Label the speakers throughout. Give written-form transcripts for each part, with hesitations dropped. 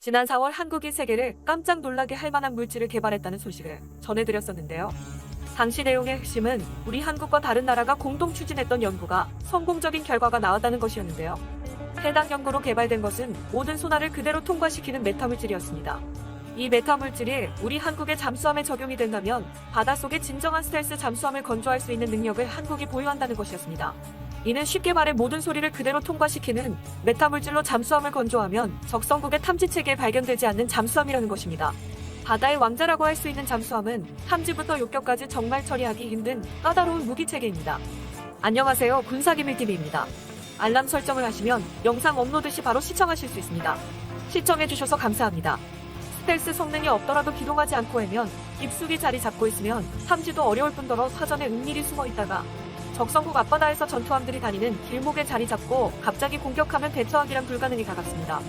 Speaker 1: 지난 4월 한국이 세계를 깜짝 놀라게 할 만한 물질을 개발했다는 소식을 전해드렸었는데요. 당시 내용의 핵심은 우리 한국과 다른 나라가 공동 추진했던 연구가 성공적인 결과가 나왔다는 것이었는데요. 해당 연구로 개발된 것은 모든 소나를 그대로 통과시키는 메타물질이었습니다. 이 메타물질이 우리 한국의 잠수함에 적용이 된다면 바닷속의 진정한 스텔스 잠수함을 건조할 수 있는 능력을 한국이 보유한다는 것이었습니다. 이는 쉽게 말해 모든 소리를 그대로 통과시키는 메타물질로 잠수함을 건조하면 적성국의 탐지체계에 발견되지 않는 잠수함이라는 것입니다. 바다의 왕자라고 할 수 있는 잠수함은 탐지부터 욕격까지 정말 처리하기 힘든 까다로운 무기체계입니다. 안녕하세요, 군사기밀TV입니다. 알람 설정을 하시면 영상 업로드 시 바로 시청하실 수 있습니다. 시청해주셔서 감사합니다. 스텔스 성능이 없더라도 기동하지 않고 헤면 깊숙이 자리 잡고 있으면 탐지도 어려울 뿐더러 사전에 은밀히 숨어 있다가 적성국 앞바다에서 전투함들이 다니는 길목에 자리 잡고 갑자기 공격하면 대처하기란 불가능에 가깝습니다.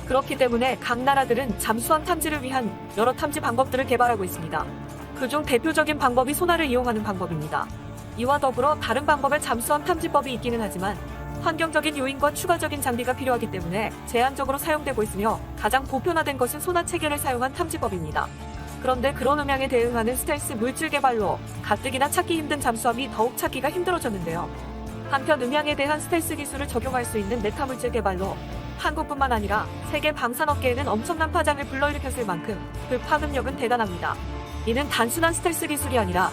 Speaker 1: 그렇기 때문에 각 나라들은 잠수함 탐지를 위한 여러 탐지 방법들을 개발하고 있습니다. 그중 대표적인 방법이 소나를 이용하는 방법입니다. 이와 더불어 다른 방법의 잠수함 탐지법이 있기는 하지만 환경적인 요인과 추가적인 장비가 필요하기 때문에 제한적으로 사용되고 있으며 가장 보편화된 것은 소나 체계를 사용한 탐지법입니다. 그런데 그런 음향에 대응하는 스텔스 물질 개발로 가뜩이나 찾기 힘든 잠수함이 더욱 찾기가 힘들어졌는데요. 한편 음향에 대한 스텔스 기술을 적용할 수 있는 메타물질 개발로 한국뿐만 아니라 세계 방산업계에는 엄청난 파장을 불러일으켰을 만큼 그 파급력은 대단합니다. 이는 단순한 스텔스 기술이 아니라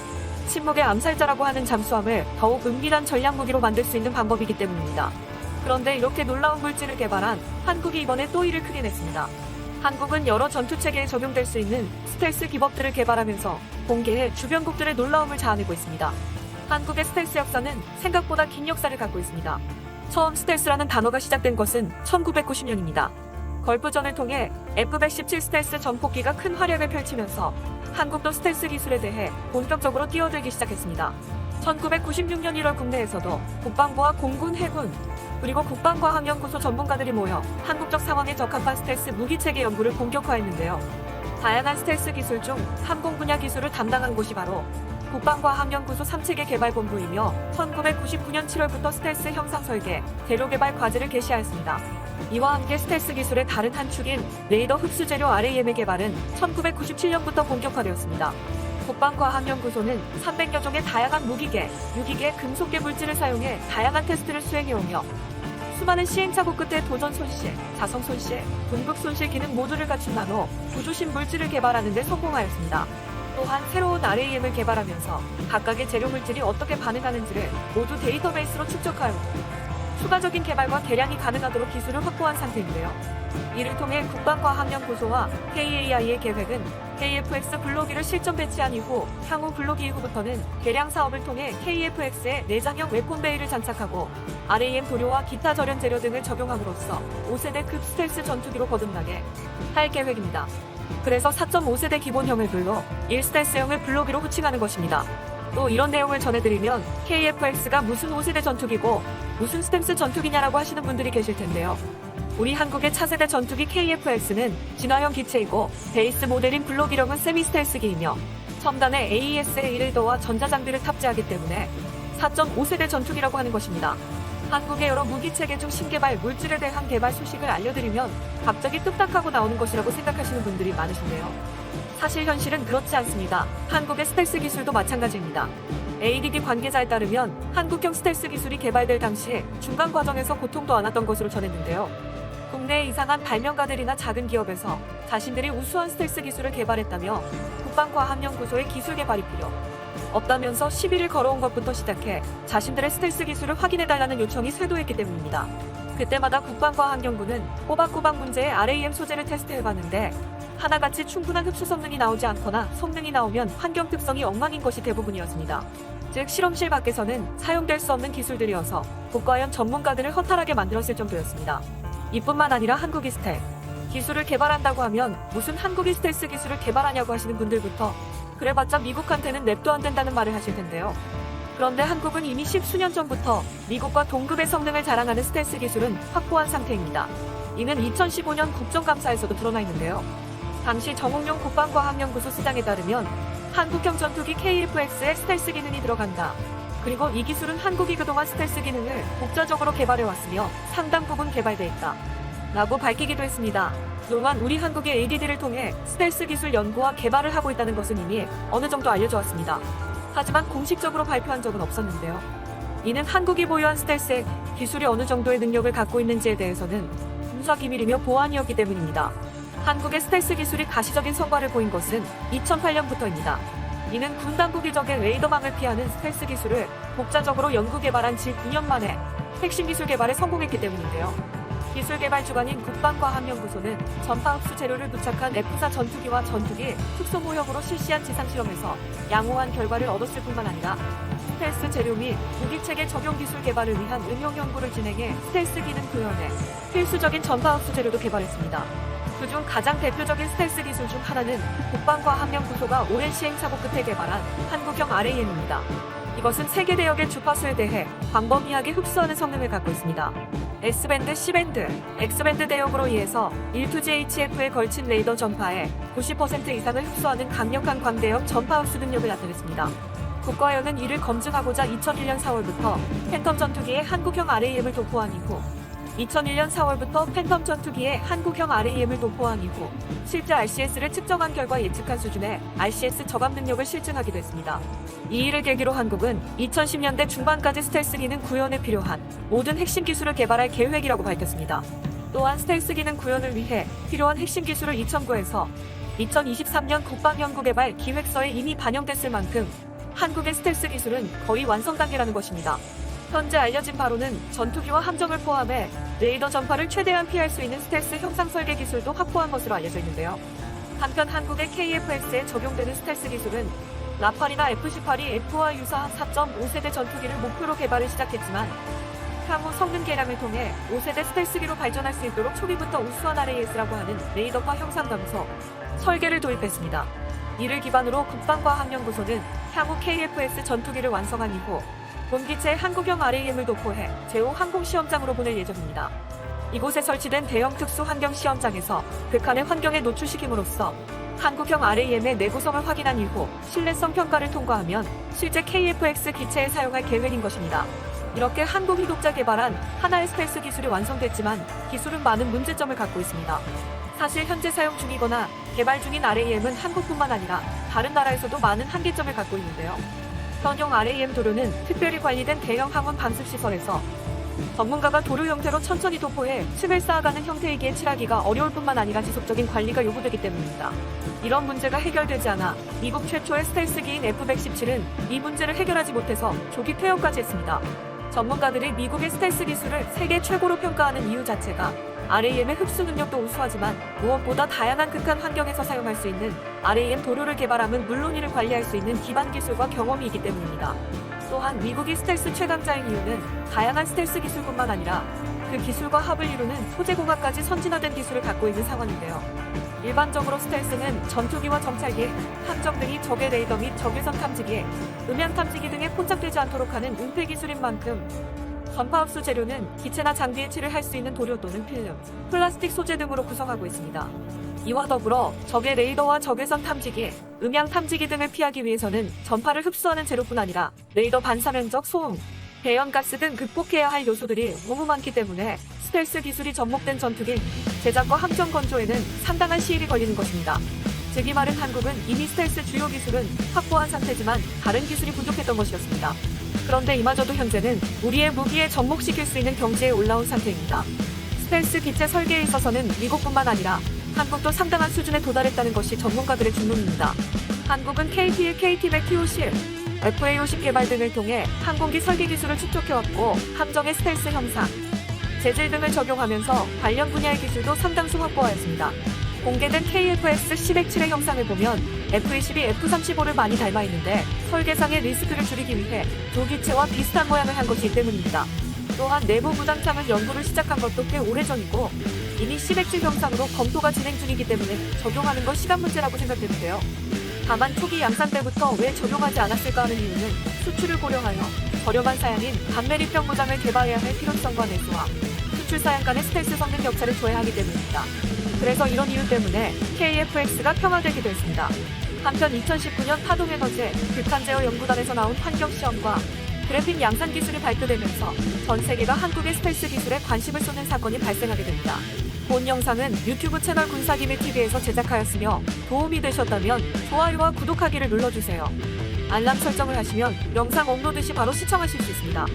Speaker 1: 침묵의 암살자라고 하는 잠수함을 더욱 은밀한 전략 무기로 만들 수 있는 방법이기 때문입니다. 그런데 이렇게 놀라운 물질을 개발한 한국이 이번에 또 일을 크게 냈습니다. 한국은 여러 전투체계에 적용될 수 있는 스텔스 기법들을 개발하면서 공개해 주변국들의 놀라움을 자아내고 있습니다. 한국의 스텔스 역사는 생각보다 긴 역사를 갖고 있습니다. 처음 스텔스라는 단어가 시작된 것은 1990년입니다. 걸프전을 통해 F-117 스텔스 전폭기가 큰 활약을 펼치면서 한국도 스텔스 기술에 대해 본격적으로 뛰어들기 시작했습니다. 1996년 1월 국내에서도 국방부와 공군, 해군, 그리고 국방과학연구소 전문가들이 모여 한국적 상황에 적합한 스텔스 무기체계 연구를 본격화했는데요. 다양한 스텔스 기술 중 항공 분야 기술을 담당한 곳이 바로 국방과학연구소 3체계 개발본부이며 1999년 7월부터 스텔스 형상 설계, 재료 개발 과제를 개시하였습니다. 이와 함께 스텔스 기술의 다른 한 축인 레이더 흡수 재료 RAM의 개발은 1997년부터 본격화되었습니다. 국방과학연구소는 300여 종의 다양한 무기계, 유기계, 금속계 물질을 사용해 다양한 테스트를 수행해오며 수많은 시행착오 끝에 도전 손실, 자성 손실, 분극 손실 기능 모두를 갖춘 나노, 구조심 물질을 개발하는 데 성공하였습니다. 또한 새로운 RAM을 개발하면서 각각의 재료 물질이 어떻게 반응하는지를 모두 데이터베이스로 축적하였고 추가적인 개발과 개량이 가능하도록 기술을 확보한 상태인데요. 이를 통해 국방과학연구소와 KAI의 계획은 KF-X 블로기를 실전 배치한 이후 향후 블로기 이후부터는 개량 사업을 통해 KF-X에 내장형 웨폰 베이를 장착하고 RAM 도료와 기타 절연 재료 등을 적용함으로써 5세대급 스텔스 전투기로 거듭나게 할 계획입니다. 그래서 4.5세대 기본형을 불러 1스텔스형을 블로기로 후칭하는 것입니다. 또 이런 내용을 전해드리면 KF-X가 무슨 5세대 전투기고 무슨 스텔스 전투기냐라고 하시는 분들이 계실 텐데요. 우리 한국의 차세대 전투기 KF-X는 진화형 기체이고 베이스 모델인 블로기령은 세미 스텔스기이며 첨단의 AESA1도와 전자장비를 탑재하기 때문에 4.5세대 전투기라고 하는 것입니다. 한국의 여러 무기체계 중 신개발 물질에 대한 개발 소식을 알려드리면 갑자기 뚝딱하고 나오는 것이라고 생각하시는 분들이 많으신데요. 사실 현실은 그렇지 않습니다. 한국의 스텔스 기술도 마찬가지입니다. ADD 관계자에 따르면 한국형 스텔스 기술이 개발될 당시 중간 과정에서 고통도 않았던 것으로 전했는데요. 국내의 이상한 발명가들이나 작은 기업에서 자신들이 우수한 스텔스 기술을 개발했다며 국방과학연구소의 기술 개발이 필요 없다면서 시비를 걸어온 것부터 시작해 자신들의 스텔스 기술을 확인해달라는 요청이 쇄도했기 때문입니다. 그때마다 국방과학연구는 꼬박꼬박 문제의 RAM 소재를 테스트해봤는데 하나같이 충분한 흡수 성능이 나오지 않거나 성능이 나오면 환경 특성이 엉망인 것이 대부분이었습니다. 즉 실험실 밖에서는 사용될 수 없는 기술들이어서 국과연 전문가들을 허탈하게 만들었을 정도였습니다. 이뿐만 아니라 한국이 스텔 기술을 개발한다고 하면 무슨 한국이 스텔스 기술을 개발하냐고 하시는 분들부터 그래봤자 미국한테는 냅도 안 된다는 말을 하실 텐데요. 그런데 한국은 이미 10수년 전부터 미국과 동급의 성능을 자랑하는 스텔스 기술은 확보한 상태입니다. 이는 2015년 국정감사에서도 드러나 있는데요. 당시 정옥용 국방과학연구소 수장에 따르면 한국형 전투기 KF-X에 스텔스 기능이 들어간다. 그리고 이 기술은 한국이 그동안 스텔스 기능을 독자적으로 개발해왔으며 상당 부분 개발돼 있다 라고 밝히기도 했습니다. 또한 우리 한국의 ADD를 통해 스텔스 기술 연구와 개발을 하고 있다는 것은 이미 어느 정도 알려져 왔습니다. 하지만 공식적으로 발표한 적은 없었는데요. 이는 한국이 보유한 스텔스 기술이 어느 정도의 능력을 갖고 있는지에 대해서는 군사 기밀이며 보안이었기 때문입니다. 한국의 스텔스 기술이 가시적인 성과를 보인 것은 2008년부터입니다. 이는 군 당국이 적의 레이더망을 피하는 스텔스 기술을 독자적으로 연구 개발한 지 9년 만에 핵심 기술 개발에 성공했기 때문인데요. 기술 개발 주관인 국방과학연구소는 전파 흡수 재료를 부착한 F4 전투기와 전투기 특수 모형으로 실시한 지상 실험에서 양호한 결과를 얻었을 뿐만 아니라 스텔스 재료 및 무기체계 적용 기술 개발을 위한 응용 연구를 진행해 스텔스 기능 구현에 필수적인 전파 흡수 재료도 개발했습니다. 그중 가장 대표적인 스텔스 기술 중 하나는 국방과학연구소가 오랜 시행착오 끝에 개발한 한국형 RAM입니다. 이것은 세계 대역의 주파수에 대해 광범위하게 흡수하는 성능을 갖고 있습니다. S밴드, C밴드, X밴드 대역으로 인해서 1-2GHF에 걸친 레이더 전파의 90% 이상을 흡수하는 강력한 광대역 전파 흡수 능력을 나타냈습니다. 국가연은 이를 검증하고자 2001년 4월부터 팬텀 전투기에 한국형 RAM을 도포한 이후 2001년 4월부터 팬텀 전투기에 한국형 RAM을 도포한 이후 실제 RCS를 측정한 결과 예측한 수준의 RCS 저감 능력을 실증하기도 했습니다. 이 일을 계기로 한국은 2010년대 중반까지 스텔스 기능 구현에 필요한 모든 핵심 기술을 개발할 계획이라고 밝혔습니다. 또한 스텔스 기능 구현을 위해 필요한 핵심 기술을 2009에서 2023년 국방연구개발 기획서에 이미 반영됐을 만큼 한국의 스텔스 기술은 거의 완성 단계라는 것입니다. 현재 알려진 바로는 전투기와 함정을 포함해 레이더 전파를 최대한 피할 수 있는 스텔스 형상 설계 기술도 확보한 것으로 알려져 있는데요. 한편 한국의 KF-X에 적용되는 스텔스 기술은 라팔이나 F-18이 F와 유사한 4.5세대 전투기를 목표로 개발을 시작했지만 향후 성능 개량을 통해 5세대 스텔스기로 발전할 수 있도록 초기부터 우수한 RAS라고 하는 레이더파 형상 감소 설계를 도입했습니다. 이를 기반으로 국방과학연구소는 향후 KF-X 전투기를 완성한 이후 본기체에 한국형 RAM을 도포해 제5항공시험장으로 보낼 예정입니다. 이곳에 설치된 대형 특수환경시험장에서 극한의 환경에 노출시킴으로써 한국형 RAM의 내구성을 확인한 이후 신뢰성 평가를 통과하면 실제 KF-X 기체에 사용할 계획인 것입니다. 이렇게 한국 희독자 개발한 하나의 스텔스 기술이 완성됐지만 기술은 많은 문제점을 갖고 있습니다. 사실 현재 사용 중이거나 개발 중인 RAM은 한국뿐만 아니라 다른 나라에서도 많은 한계점을 갖고 있는데요. 현용 RAM 도료는 특별히 관리된 대형 항원 방습시설에서 전문가가 도료 형태로 천천히 도포해 층을 쌓아가는 형태이기에 칠하기가 어려울 뿐만 아니라 지속적인 관리가 요구되기 때문입니다. 이런 문제가 해결되지 않아 미국 최초의 스텔스기인 F-117은 이 문제를 해결하지 못해서 조기 퇴역까지 했습니다. 전문가들이 미국의 스텔스 기술을 세계 최고로 평가하는 이유 자체가 RAM의 흡수 능력도 우수하지만 무엇보다 다양한 극한 환경에서 사용할 수 있는 RAM 도료를 개발함은 물론 이를 관리할 수 있는 기반 기술과 경험이 있기 때문입니다. 또한 미국이 스텔스 최강자인 이유는 다양한 스텔스 기술뿐만 아니라 그 기술과 합을 이루는 소재공학까지 선진화된 기술을 갖고 있는 상황인데요. 일반적으로 스텔스는 전투기와 정찰기, 함정 등이 적의 레이더 및 적외선 탐지기, 음향 탐지기 등에 포착되지 않도록 하는 은폐 기술인 만큼 전파 흡수 재료는 기체나 장비에 칠을 할 수 있는 도료 또는 필름, 플라스틱 소재 등으로 구성하고 있습니다. 이와 더불어 적의 레이더와 적외선 탐지기, 음향 탐지기 등을 피하기 위해서는 전파를 흡수하는 재료뿐 아니라 레이더 반사면적 소음, 배연가스 등 극복해야 할 요소들이 너무 많기 때문에 스텔스 기술이 접목된 전투기 제작과 함정 건조에는 상당한 시일이 걸리는 것입니다. 즉 이 말은 한국은 이미 스텔스 주요 기술은 확보한 상태지만 다른 기술이 부족했던 것이었습니다. 그런데 이마저도 현재는 우리의 무기에 접목시킬 수 있는 경지에 올라온 상태입니다. 스텔스 기체 설계에 있어서는 미국뿐만 아니라 한국도 상당한 수준에 도달했다는 것이 전문가들의 중론입니다. 한국은 KT-1, KT-100, TOC, FA-50 개발 등을 통해 항공기 설계 기술을 축적해왔고 함정의 스텔스 형상, 재질 등을 적용하면서 관련 분야의 기술도 상당수 확보하였습니다. 공개된 KF-X C107의 형상을 보면 F-22, F-35를 많이 닮아 있는데 설계상의 리스크를 줄이기 위해 두 기체와 비슷한 모양을 한 것이기 때문입니다. 또한 내부 무장창은 연구를 시작한 것도 꽤 오래전이고 이미 C107 형상으로 검토가 진행 중이기 때문에 적용하는 건 시간 문제라고 생각되는데요. 다만 초기 양산 때부터 왜 적용하지 않았을까 하는 이유는 수출을 고려하여 저렴한 사양인 반매립형 무장을 개발해야 할 필요성과 내수와 수출 사양 간의 스텔스 성능 격차를 조회하기 때문입니다. 그래서 이런 이유 때문에 KF-X가 평화되기도 했습니다. 한편 2019년 파동에너지 극한제어 연구단에서 나온 환경시험과 그래픽 양산 기술이 발표되면서 전 세계가 한국의 스텔스 기술에 관심을 쏟는 사건이 발생하게 됩니다. 본 영상은 유튜브 채널 군사기밀TV에서 제작하였으며 도움이 되셨다면 좋아요와 구독하기를 눌러주세요. 알람 설정을 하시면 영상 업로드 시 바로 시청하실 수 있습니다.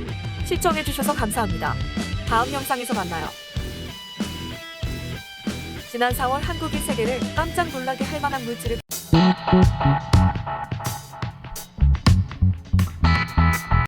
Speaker 1: 시청해주셔서 감사합니다. 다음 영상에서 만나요. 지난 4월 한국이 세계를 깜짝 놀라게 할 만한 물질을